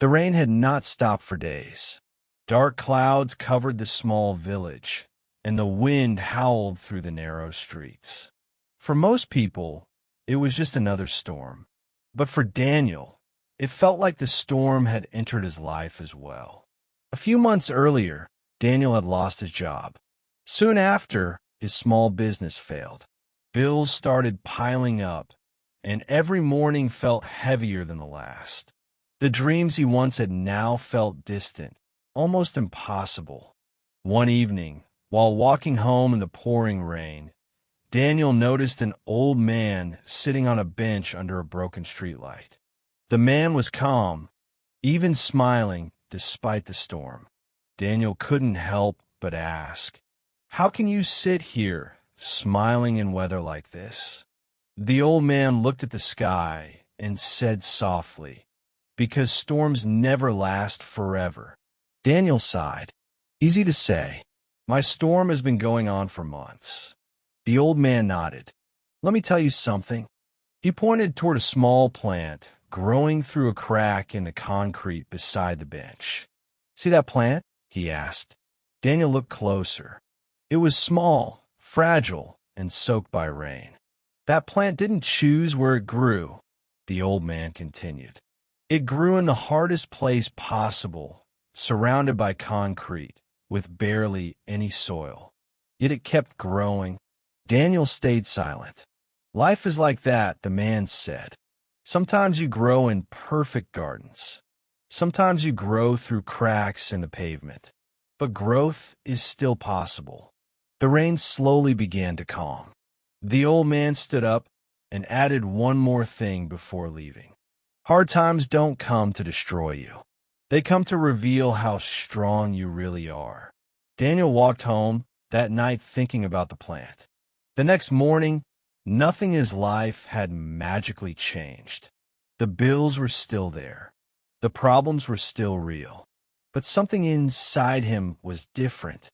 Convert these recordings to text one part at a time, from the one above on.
The rain had not stopped for days. Dark clouds covered the small village, and the wind howled through the narrow streets. For most people, it was just another storm. But for Daniel, it felt like the storm had entered his life as well. A few months earlier, Daniel had lost his job. Soon after, his small business failed. Bills started piling up, and every morning felt heavier than the last. The dreams he once had now felt distant, almost impossible. One evening, while walking home in the pouring rain, Daniel noticed an old man sitting on a bench under a broken streetlight. The man was calm, even smiling despite the storm. Daniel couldn't help but ask, "How can you sit here, smiling in weather like this?" The old man looked at the sky and said softly, "Because storms never last forever." Daniel sighed. "Easy to say. My storm has been going on for months." The old man nodded. "Let me tell you something." He pointed toward a small plant growing through a crack in the concrete beside the bench. "See that plant?" he asked. Daniel looked closer. It was small, fragile, and soaked by rain. "That plant didn't choose where it grew," the old man continued. "It grew in the hardest place possible, surrounded by concrete, with barely any soil. Yet it kept growing." Daniel stayed silent. "Life is like that," the man said. "Sometimes you grow in perfect gardens. Sometimes you grow through cracks in the pavement. But growth is still possible." The rain slowly began to calm. The old man stood up and added one more thing before leaving. "Hard times don't come to destroy you. They come to reveal how strong you really are." Daniel walked home that night thinking about the plant. The next morning, nothing in his life had magically changed. The bills were still there. The problems were still real. But something inside him was different.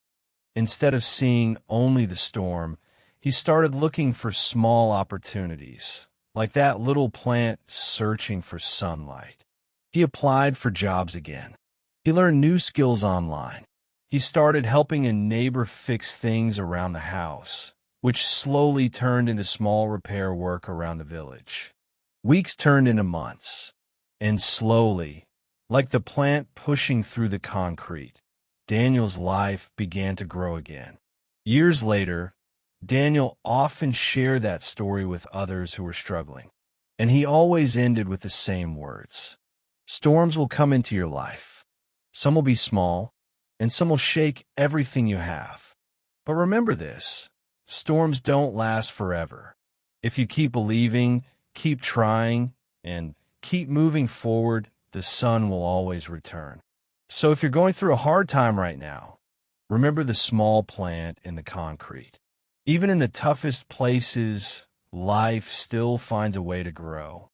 Instead of seeing only the storm, he started looking for small opportunities, like that little plant searching for sunlight. He applied for jobs again. He learned new skills online. He started helping a neighbor fix things around the house, which slowly turned into small repair work around the village. Weeks turned into months, and slowly, like the plant pushing through the concrete, Daniel's life began to grow again. Years later, Daniel often shared that story with others who were struggling, and he always ended with the same words. Storms will come into your life. Some will be small, and some will shake everything you have. But remember this. Storms don't last forever. If you keep believing, keep trying, and keep moving forward, the sun will always return. So if you're going through a hard time right now, remember the small plant in the concrete. Even in the toughest places, life still finds a way to grow.